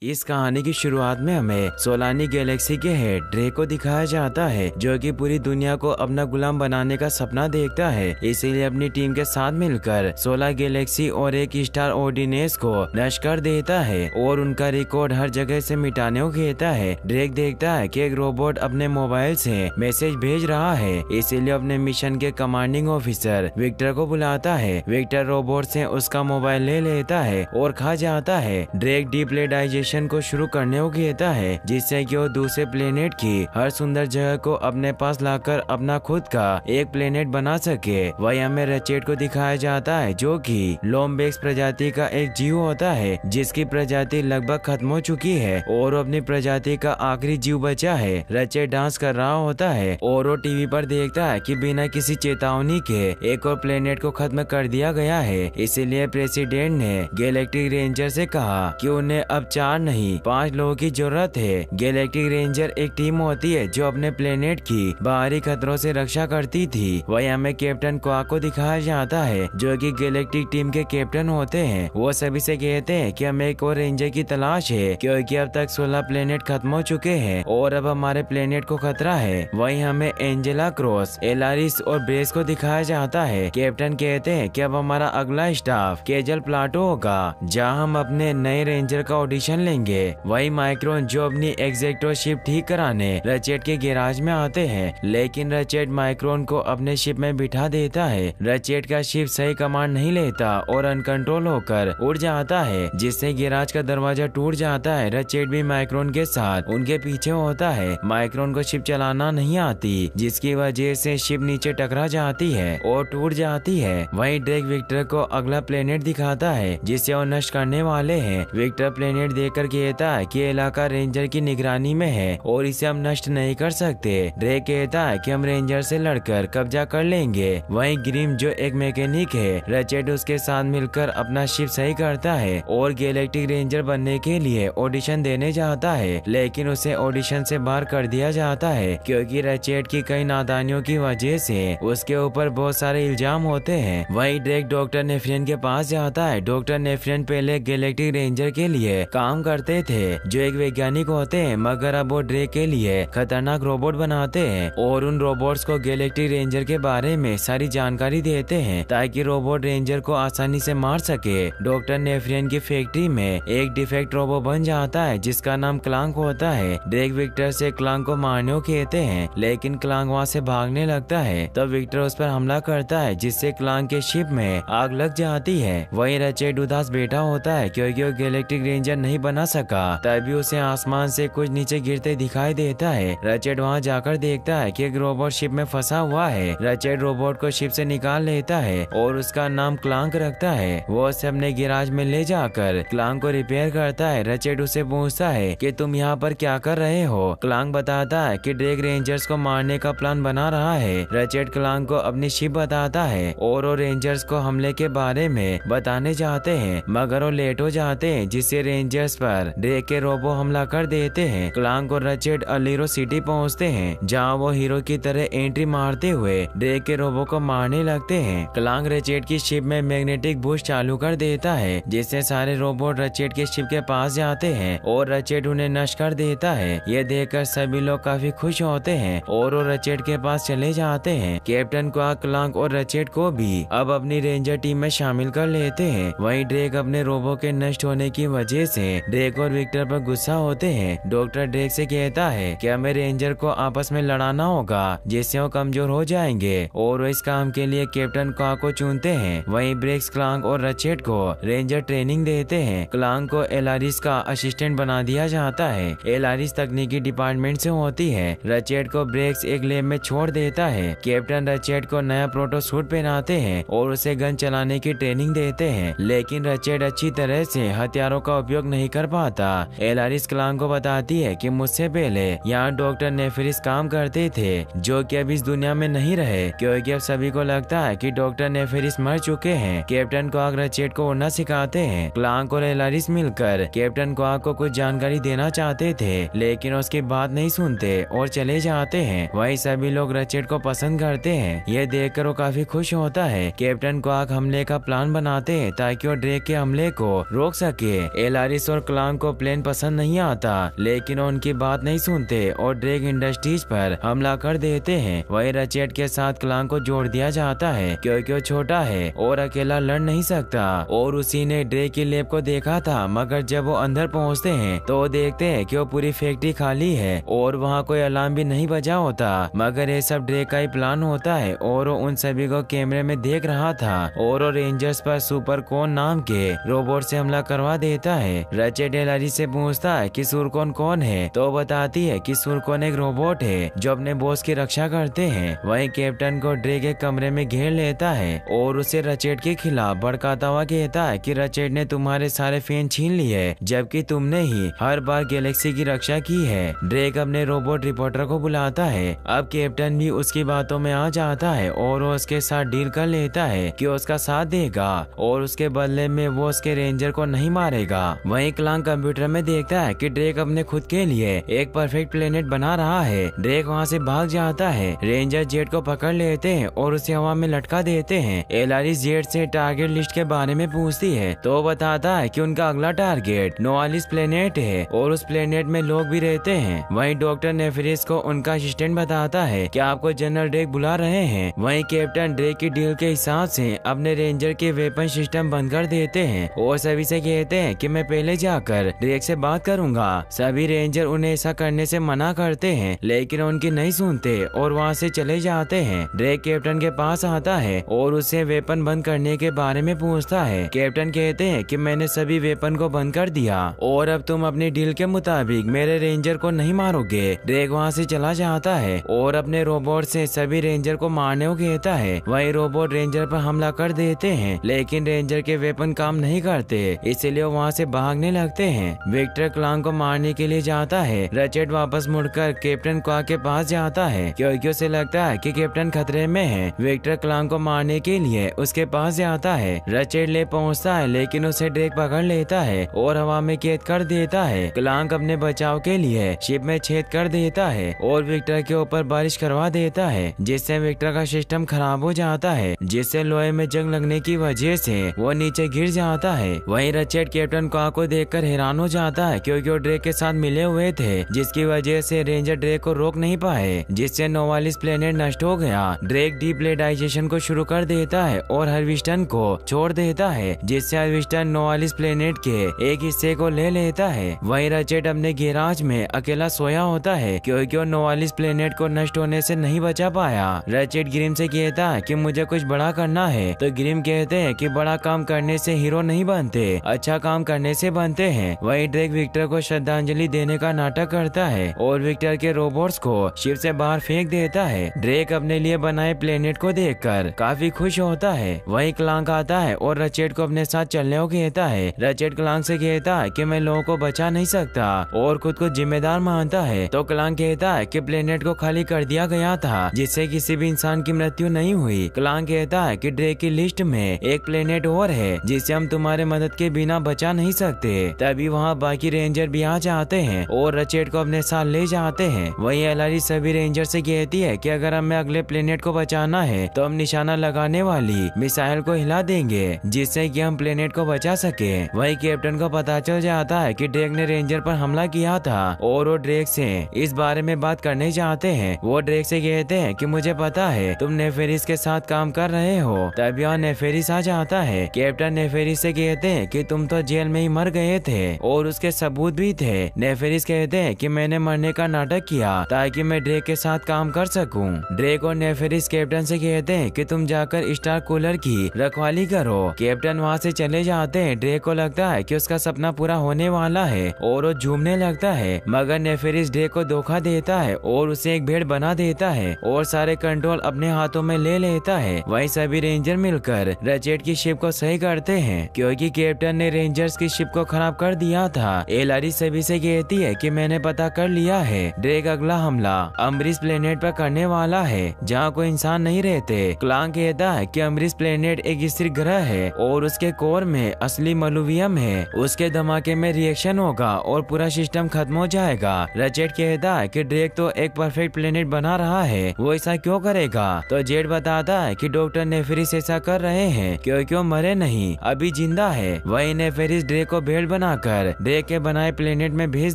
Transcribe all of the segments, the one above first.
इस कहानी की शुरुआत में हमें सोलानी गैलेक्सी के हेड ड्रेक को दिखाया जाता है, जो कि पूरी दुनिया को अपना गुलाम बनाने का सपना देखता है। इसीलिए अपनी टीम के साथ मिलकर 16 गैलेक्सी और एक स्टार ऑर्डिनेंस को नष्ट कर देता है और उनका रिकॉर्ड हर जगह से मिटाने को कहता है। ड्रेक देखता है कि एक रोबोट अपने मोबाइल से मैसेज भेज रहा है, इसीलिए अपने मिशन के कमांडिंग ऑफिसर विक्टर को बुलाता है। विक्टर रोबोट से उसका मोबाइल ले लेता है और खा जाता है। ड्रेक डीप्लेडाइजेशन को शुरू करने को कहता है, जिससे कि वो दूसरे प्लेनेट की हर सुंदर जगह को अपने पास लाकर अपना खुद का एक प्लेनेट बना सके। वही हमें रचेट को दिखाया जाता है, जो कि लोमबेक्स प्रजाति का एक जीव होता है, जिसकी प्रजाति लगभग खत्म हो चुकी है और अपनी प्रजाति का आखिरी जीव बचा है। रचेट डांस कर रहा होता है और वो टीवी पर देखता है कि बिना किसी चेतावनी के एक और प्लेनेट को खत्म कर दिया गया है। इसीलिए प्रेसिडेंट ने गैलेक्टिक रेंजर से कहा कि उन्हें अब 4 नहीं 5 लोगों की जरूरत है। गैलेक्टिक रेंजर एक टीम होती है जो अपने प्लेनेट की बाहरी खतरों से रक्षा करती थी। वही हमें कैप्टन क्वाक को दिखाया जाता है, जो कि गैलेक्टिक टीम के कैप्टन होते हैं। वो सभी से कहते हैं कि हमें एक और रेंजर की तलाश है, क्योंकि अब तक 16 प्लेनेट खत्म हो चुके हैं और अब हमारे प्लेनेट को खतरा है। वही हमें एंजेला क्रॉस, एलारिस और ब्रेस को दिखाया जाता है। कैप्टन कहते हैं कि अब हमारा अगला स्टाफ केजल प्लाटो होगा, जहाँ हम अपने नए रेंजर का ऑडिशन लेंगे। वही माइक्रोन, जो अपनी एग्जैक्टो शिप ठीक कराने रचेट के गैराज में आते हैं, लेकिन रचेट माइक्रोन को अपने शिप में बिठा देता है। रचेट का शिप सही कमांड नहीं लेता और अनकंट्रोल होकर उड़ जाता है, जिससे गैराज का दरवाजा टूट जाता है। रचेट भी माइक्रोन के साथ उनके पीछे होता है। माइक्रोन को शिप चलाना नहीं आती, जिसकी वजह से शिप नीचे टकरा जाती है और टूट जाती है। वही ड्रेक विक्टर को अगला प्लेनेट दिखाता है, जिसे वो नष्ट करने वाले हैं। विक्टर प्लेनेट देखकर कहता है कि इलाका रेंजर की निगरानी में है और इसे हम नष्ट नहीं कर सकते। ड्रेक कहता है कि हम रेंजर से लड़कर कब्जा कर लेंगे। वहीं ग्रिम, जो एक मैकेनिक है, रचेट उसके साथ मिलकर अपना शिप सही करता है और गैलेक्टिक रेंजर बनने के लिए ऑडिशन देने जाता है, लेकिन उसे ऑडिशन से बाहर कर दिया जाता है, क्योंकि रचेट की कई नादानियों की वजह से उसके ऊपर बहुत सारे इल्जाम होते हैं। वहीं ड्रेक डॉक्टर नेफ्रियन के पास जाता है। डॉक्टर नेफ्रियन पहले गैलेक्टिक रेंजर के लिए काम करते थे, जो एक वैज्ञानिक होते हैं, मगर अब वो ड्रेक के लिए खतरनाक रोबोट बनाते हैं और उन रोबोट्स को गैलेक्टिक रेंजर के बारे में सारी जानकारी देते हैं, ताकि रोबोट रेंजर को आसानी से मार सके। डॉक्टर नेफ्रियन की फैक्ट्री में एक डिफेक्ट रोबोट बन जाता है, जिसका नाम क्लांक होता है। ड्रेक विक्टर से क्लांक को मारने को कहते हैं, लेकिन क्लांक वहाँ से भागने लगता है। तब विक्टर उस पर हमला करता है, जिससे क्लांक के शिप में आग लग जाती है। वही रचेट उदास बैठा होता है, क्योंकि वो गैलेक्टिक रेंजर नहीं बना सका। तभी उसे आसमान से कुछ नीचे गिरते दिखाई देता है। रचेट वहाँ जाकर देखता है कि एक रोबोट शिप में फंसा हुआ है। रचेट रोबोट को शिप से निकाल लेता है और उसका नाम क्लांक रखता है। वो उसे अपने गैराज में ले जाकर क्लांक को रिपेयर करता है। रचेट उसे पूछता है कि तुम यहाँ पर क्या कर रहे हो। क्लांक बताता है कि ड्रेक रेंजर्स को मारने का प्लान बना रहा है। रचेट क्लांक को अपनी शिप बताता है और वो रेंजर्स को हमले के बारे में बताने जाते हैं, मगर वो लेट हो जाते हैं, जिससे रेंजर्स पर ड्रेक के रोबो हमला कर देते हैं। क्लांक और रचेट अलीरो सिटी पहुंचते हैं, जहां वो हीरो की तरह एंट्री मारते हुए ड्रेक के रोबो को मारने लगते हैं। क्लांक रचेट की शिप में मैग्नेटिक बूस्ट चालू कर देता है, जिससे सारे रोबोट रचेट के शिप के पास जाते हैं और रचेट उन्हें नष्ट कर देता है। ये देखकर सभी लोग काफी खुश होते हैं और वो रचेट के पास चले जाते हैं। कैप्टन क्वाक, क्लांक और रचेट को भी अब अपनी रेंजर टीम में शामिल कर लेते हैं। वहीं ड्रेक अपने रोबो के नष्ट होने की वजह से ड्रेक और विक्टर पर गुस्सा होते हैं। डॉक्टर ड्रेक से कहता है कि हमें रेंजर को आपस में लड़ाना होगा, जिससे वो कमजोर हो जाएंगे, और वो इस काम के लिए कैप्टन क्वाक को चुनते हैं। वहीं ब्रेक्स क्लांक और रचेट को रेंजर ट्रेनिंग देते हैं। क्लांक को एलारिस का असिस्टेंट बना दिया जाता है। एलारिस तकनीकी डिपार्टमेंट से होती है। रचेट को ब्रेक्स एक लैब में छोड़ देता है। कैप्टन रचेट को नया प्रोटो सूट पहनाते हैं और उसे गन चलाने की ट्रेनिंग देते हैं, लेकिन रचेट अच्छी तरह से हथियारों का उपयोग नहीं कर पाता। एलारिस क्लांक को बताती है कि मुझसे पहले यहाँ डॉक्टर नेफरिस काम करते थे, जो कि अब इस दुनिया में नहीं रहे, क्योंकि अब सभी को लगता है कि डॉक्टर नेफरिस मर चुके हैं। कैप्टन क्वाक रचेट को उड़ना सिखाते हैं। क्लांक और एलारिस मिलकर कैप्टन क्वाक को कुछ जानकारी देना चाहते थे, लेकिन उसकी बात नहीं सुनते और चले जाते हैं। वही सभी लोग रचेट को पसंद करते हैं। यह देखकर वो काफी खुश होता है। कैप्टन क्वाक हमले का प्लान बनाते हैं ताकि वो ड्रेक के हमले को रोक सके। एलारिस और क्लांग को प्लेन पसंद नहीं आता, लेकिन उनकी बात नहीं सुनते और ड्रेक इंडस्ट्रीज पर हमला कर देते हैं। वही रचेट के साथ क्लांग को जोड़ दिया जाता है क्योंकि वो छोटा है और अकेला लड़ नहीं सकता, और उसी ने ड्रेक की लैब को देखा था। मगर जब वो अंदर पहुंचते हैं तो देखते हैं कि वो पूरी फैक्ट्री खाली है और वहाँ कोई अलार्म भी नहीं बजा होता। मगर ये सब ड्रेक का ही प्लान होता है और वो उन सभी को कैमरे में देख रहा था और वो रेंजर्स पर सुपर कौन नाम के रोबोट से हमला करवा देता है। रचेट एलारी से पूछता है कि सुरकोन कौन है, तो बताती है कि सुरकोन एक रोबोट है जो अपने बॉस की रक्षा करते हैं। वहीं कैप्टन को ड्रेक एक कमरे में घेर लेता है और उसे रचेट के खिलाफ भड़काता हुआ कहता है कि रचेट ने तुम्हारे सारे फैन छीन लिए जबकि तुमने ही हर बार गैलेक्सी की रक्षा की है। ड्रेक अपने रोबोट रिपोर्टर को बुलाता है। अब कैप्टन भी उसकी बातों में आ जाता है और वो उसके साथ डील कर लेता है कि उसका साथ देगा और उसके बदले में वो उसके रेंजर को नहीं मारेगा। वहीं क्लांग कंप्यूटर में देखता है कि ड्रेक अपने खुद के लिए एक परफेक्ट प्लेनेट बना रहा है। ड्रेक वहाँ से भाग जाता है। रेंजर जेट को पकड़ लेते हैं और उसे हवा में लटका देते हैं। एलारी जेट से टारगेट लिस्ट के बारे में पूछती है तो बताता है कि उनका अगला टारगेट नोवालिस प्लेनेट है और उस प्लेनेट में लोग भी रहते हैं। वहीं डॉक्टर नेफेरिस को उनका असिस्टेंट बताता है कि आपको जनरल ड्रेक बुला रहे हैं। वहीं कैप्टन ड्रेक की डील के हिसाब से अपने रेंजर के वेपन सिस्टम बंद कर देते हैं और सभी से कहते हैं कि मैं पहले जाकर ड्रेक से बात करूंगा। सभी रेंजर उन्हें ऐसा करने से मना करते हैं लेकिन उनकी नहीं सुनते और वहाँ से चले जाते हैं। ड्रेक कैप्टन के पास आता है और उससे वेपन बंद करने के बारे में पूछता है। कैप्टन कहते हैं कि मैंने सभी वेपन को बंद कर दिया और अब तुम अपनी डील के मुताबिक मेरे रेंजर को नहीं मारोगे। ड्रेक वहाँ से चला जाता है और अपने रोबोट से सभी रेंजर को मारने को कहता है। वही रोबोट रेंजर पर हमला कर देते हैं लेकिन रेंजर के वेपन काम नहीं करते, इसलिए वहाँ से भागने लगते हैं। विक्टर क्लांग को मारने के लिए जाता है। रचेट वापस मुड़कर कैप्टन क्वाक के पास जाता है क्योंकि उसे लगता है कि कैप्टन खतरे में है। विक्टर क्लांग को मारने के लिए उसके पास जाता है। रचेट ले पहुँचता है लेकिन उसे ड्रेक पकड़ लेता है और हवा में कैद कर देता है। क्लांग अपने बचाव के लिए शिप में छेद कर देता है और विक्टर के ऊपर बारिश करवा देता है जिससे विक्टर का सिस्टम खराब हो जाता है, जिससे लोहे में जंग लगने की वजह से वो नीचे गिर जाता है। वहीं रचेट कैप्टन क्वाक को देखकर हैरान हो जाता है क्योंकि वो ड्रेक के साथ मिले हुए थे, जिसकी वजह से रेंजर ड्रेक को रोक नहीं पाए, जिससे नोवालिस प्लेनेट नष्ट हो गया। ड्रेक डीप्लेटाइजेशन को शुरू कर देता है और हार्वेस्टन को छोड़ देता है, जिससे हार्वेस्टन नोवालिस प्लेनेट के एक हिस्से को ले लेता है। वहीं रचेट अपने गैराज में अकेला सोया होता है क्योंकि वो नोवालिस प्लेनेट को नष्ट होने से नहीं बचा पाया। रचेट ग्रिम से कहता है कि मुझे कुछ बड़ा करना है, तो ग्रिम कहते हैं कि बड़ा काम करने से हीरो नहीं बनते, अच्छा काम करने से बनते हैं। वहीं ड्रेक विक्टर को श्रद्धांजलि देने का नाटक करता है और विक्टर के रोबोट्स को शिप से बाहर फेंक देता है। ड्रेक अपने लिए बनाए प्लेनेट को देखकर काफी खुश होता है। वहीं क्लांग आता है और रचेट को अपने साथ चलने को कहता है। रचेट क्लांग से कहता है कि मैं लोगों को बचा नहीं सकता और खुद को जिम्मेदार मानता है, तो क्लांग कहता है कि प्लेनेट को खाली कर दिया गया था जिससे किसी भी इंसान की मृत्यु नहीं हुई। क्लांग कहता है कि ड्रेक की लिस्ट में एक प्लेनेट और है जिसे हम तुम्हारे मदद के बिना बचा नहीं सकते। तभी वहाँ बाकी रेंजर भी आ जाते हैं और रचेट को अपने साथ ले जाते हैं। वहीं एलारी सभी रेंजर से कहती है कि अगर हमें अगले प्लेनेट को बचाना है तो हम निशाना लगाने वाली मिसाइल को हिला देंगे जिससे कि हम प्लेनेट को बचा सके। वहीं कैप्टन को पता चल जाता है कि ड्रेक ने रेंजर पर हमला किया था और वो ड्रेक से इस बारे में बात करने चाहते हैं। वो ड्रेक से कहते हैं कि मुझे पता है तुम नेफेरिस के साथ काम कर रहे हो। तभी यहाँ नेफेरिस आ जाता है। कैप्टन नेफेरिस से कहते हैं कि तुम तो जेल में ही मर गए थे और उसके सबूत भी थे। नेफेरिस कहते हैं कि मैंने मरने का नाटक किया ताकि मैं ड्रेक के साथ काम कर सकूं। ड्रेक और नेफेरिस कैप्टन से कहते हैं कि तुम जाकर स्टार कूलर की रखवाली करो। कैप्टन वहाँ से चले जाते हैं। ड्रेक को लगता है कि उसका सपना पूरा होने वाला है और वो झूमने लगता है, मगर नेफेरिस ड्रेक को धोखा देता है और उसे एक भेड़ बना देता है और सारे कंट्रोल अपने हाथों में ले लेता है। वहीं सभी रेंजर मिलकर रचेट की शिप को सही करते हैं क्योंकि कैप्टन ने रेंजर्स की शिप को खराब कर दिया था। एलारी सभी से कहती है कि मैंने पता कर लिया है, ड्रेक अगला हमला अम्बरिश प्लेनेट पर करने वाला है जहाँ कोई इंसान नहीं रहते। क्लांग कहता है कि अम्बरिश प्लेनेट एक स्थिर ग्रह है और उसके कोर में असली मलुवियम है, उसके धमाके में रिएक्शन होगा और पूरा सिस्टम खत्म हो जाएगा। रचेट कहता है कि ड्रेक तो एक परफेक्ट प्लेनेट बना रहा है, वो ऐसा क्यों करेगा? तो जेट बताता है कि डॉक्टर नेफेरिस ऐसा कर रहे हैं क्योंकि वो मरे नहीं, अभी जिंदा है। वही नेफेरिस ड्रेक को भेड़ बनाकर ड्रेक के बनाए प्लेनेट में भेज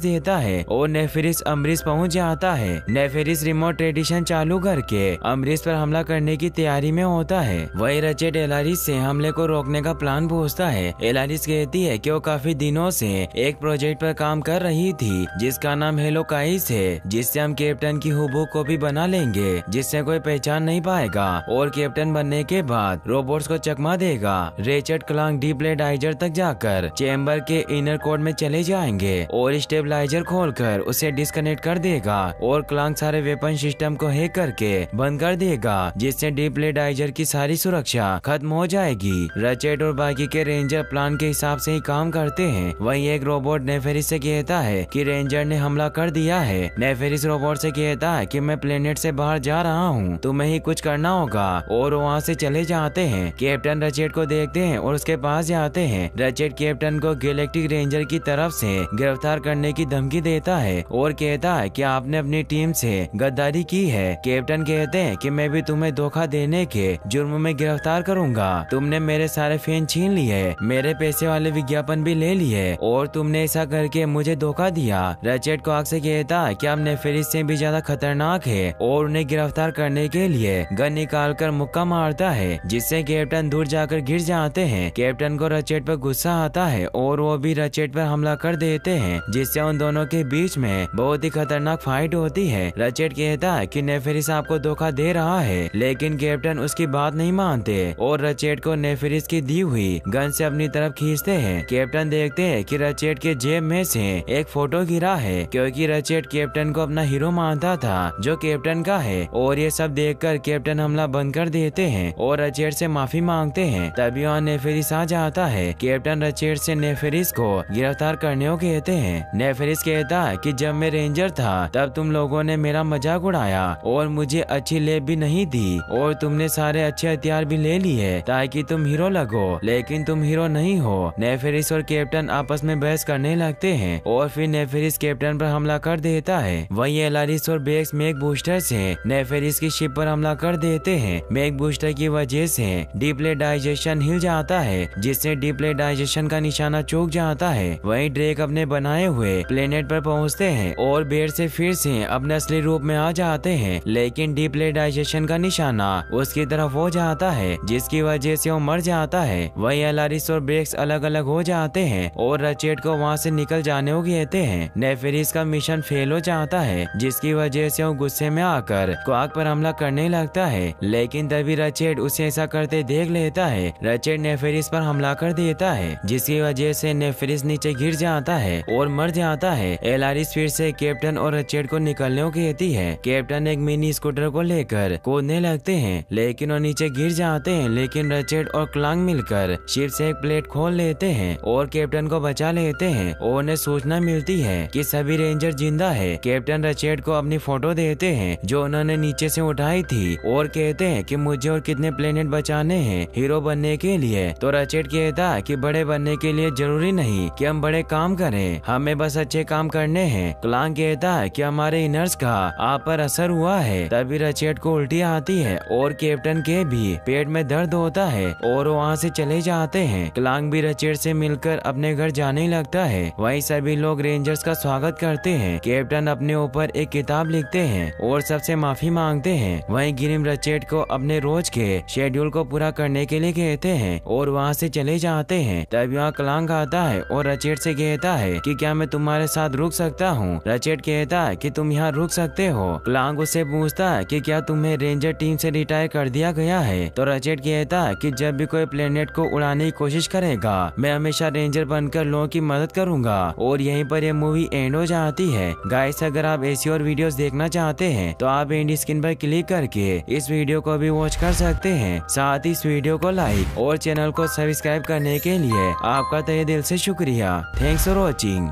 देता है और नेफेरिस अम्बरिश पहुंच जाता है। नेफेरिस रिमोट रेडिएशन चालू करके अम्बरिश पर हमला करने की तैयारी में होता है। वही रचेट एलारिस से हमले को रोकने का प्लान पूछता है। एलारिस कहती है कि वो काफी दिनों से एक प्रोजेक्ट पर काम कर रही थी जिसका नाम हेलोकाइस है, जिससे हम कैप्टन की हुबहू कॉपी बना लेंगे जिससे कोई पहचान नहीं पाएगा और कैप्टन बनने के बाद रोबोट्स को चकमा देगा। रेचेट क्लांग डिप्लेडाइजर तक जाकर चेम्बर के इनर कोड में चले जाएंगे और स्टेबलाइजर खोलकर उसे डिस्कनेक्ट कर देगा और क्लांग सारे वेपन सिस्टम को हैक करके बंद कर देगा जिससे डिप्लेडाइजर की सारी सुरक्षा खत्म हो जाएगी। रचेट और बाकी के रेंजर प्लान के हिसाब से ही काम करते हैं। वहीं एक रोबोट नेफेरिस से कहता है कि रेंजर ने हमला कर दिया है। नेफेरिस रोबोट से कहता है कि मैं प्लेनेट से बाहर जा रहा हूँ, तुम्हें ही कुछ करना होगा और वहाँ से चले जाते हैं। कैप्टन रचेट को देखते हैं और उसके पास जाते हैं। रचेट कैप्टन को गैलेक्टिक रेंजर की तरफ से गिरफ्तार करने की धमकी देता है और कहता है कि आपने अपनी टीम से गद्दारी की है। कैप्टन कहते हैं कि मैं भी तुम्हें धोखा देने के जुर्म में गिरफ्तार करूंगा। तुमने मेरे सारे फैन छीन लिए, मेरे पैसे वाले विज्ञापन भी ले लिए और तुमने ऐसा करके मुझे धोखा दिया। रचेट को आग से कहता है कि आप नेफेरिस से भी ज्यादा खतरनाक है और उन्हें गिरफ्तार करने के लिए गन निकालकर मुक्का मारता है जिससे कैप्टन दूर जाकर गिर जाते हैं। कैप्टन को रचेट पर गुस्सा आता है और वो भी रचेट पर हमला कर देते हैं जिससे उन दोनों के बीच में बहुत ही खतरनाक फाइट होती है। रचेट कहता है कि नेफेरिस आपको धोखा दे रहा है लेकिन कैप्टन उसकी बात नहीं मानते और रचेट को नेफेरिस की दी हुई गन से अपनी तरफ खींचते हैं। कैप्टन देखते हैं कि रचेट के जेब में से एक फोटो गिरा है क्योंकि रचेट कैप्टन को अपना हीरो मानता था जो कैप्टन का है और ये सब देखकर कैप्टन हमला बंद कर देते हैं और रचेट से माफी मांगते हैं। तभी वहाँ नेफेरिस आ जाता है। कैप्टन रचेट से नेफेरिस को गिरफ्तार करने को कहते हैं। नेफेरिस कहता है कि जब मैं रेंजर था तब तुम लोगों ने मेरा मजाक उड़ाया और मुझे अच्छी लेब भी नहीं दी और तुमने सारे अच्छे हथियार भी ले लिए ताकि तुम हीरो लगो, लेकिन तुम हीरो नहीं हो। नेफेरिस और कैप्टन आपस में बहस करने लगते हैं और फिर नेफेरिस कैप्टन पर हमला कर देता है। वहीं एलारिस और बेक्स मेक बूस्टर से नेफेरिस की शिप पर हमला कर देते हैं। मेक बूस्टर की वजह से डिप्लेडाइजेशन हिल जाता है जिससे डिप्लेडाइजेशन का निशाना चूक जाता है। वहीं ड्रेक अपने बनाए हुए प्लेनेट पर पहुंचते हैं और बेर से फिर से अपने असली रूप में आ जाते हैं लेकिन डिप्लेडाइजेशन का निशाना उसकी तरफ हो जाता है जिसकी वजह से वो मर जाता है। वहीं एलारिस और बेक्स अलग अलग हो जाते हैं और रचेट को वहाँ से निकल जाने को कहते हैं। नेफेरिस का मिशन फेल हो जाता है जिसकी वजह से वो गुस्से में आकर क्वाक पर हमला करने लगता है लेकिन तभी रचेट उसे ऐसा करते देख लेता है। रचेट नेफेरिस पर हमला कर देता है जिसकी वजह से नेफेरिस नीचे गिर जाता है और मर जाता है। एलारिस फिर से कैप्टन और रचेट को निकलने को कहती है। कैप्टन एक मिनी स्कूटर को लेकर कूदने लगते हैं लेकिन वो नीचे गिर जाते हैं लेकिन रचेट और क्लांग मिलकर शिप से एक प्लेट खोल लेते हैं और कैप्टन को बचा लेते हैं और उन्हें सूचना मिलती है कि सभी रेंजर जिंदा है। कैप्टन रचेट को अपनी फोटो देते हैं जो उन्होंने नीचे से उठाई थी और कहते हैं कि मुझे और कितने प्लेनेट बचाने हैं हीरो बनने के लिए। तो रचेट कहता है कि बड़े बनने के लिए जरूरी नहीं कि हम बड़े काम करें, हमें बस अच्छे काम करने हैं। क्लांग कहता है कि हमारे इनर्स का आप पर असर हुआ है। तभी रचेट को उल्टी आती है और कैप्टन के भी पेट में दर्द होता है और वहाँ से चले जाते हैं। क्लांग भी रचेट से मिलकर अपने घर जाने लगता है। वहीं सभी लोग रेंजर्स का स्वागत करते हैं। कैप्टन अपने ऊपर एक किताब लिखते हैं और सबसे माफी मांगते हैं। वहीं ग्रिम रचेट को अपने रोज के शेड्यूल को पूरा करने के लिए कहते हैं और वहाँ से चले जाते हैं। तभी वहाँ क्लांग आता है और रचेट से कहता है कि क्या मैं तुम्हारे साथ रुक सकता हूँ। रचेट कहता है कि तुम यहाँ रुक सकते हो। क्लांग उससे पूछता है कि क्या तुम्हें रेंजर टीम से रिटायर कर दिया गया है। तो रचेट कहता है कि जब भी कोई प्लेनेट को उड़ाने की कोशिश करेगा मैं हमेशा रेंजर बनकर लोगों की मदद करूंगा। और यहीं पर ये मूवी एंड हो जाती है। गाइस अगर आप ऐसी और वीडियोस देखना चाहते हैं तो आप एंड स्क्रीन पर क्लिक करके इस वीडियो को भी वॉच कर सकते हैं। साथ ही इस वीडियो को लाइक और चैनल को सब्सक्राइब करने के लिए आपका तहे दिल से शुक्रिया। Thanks for watching.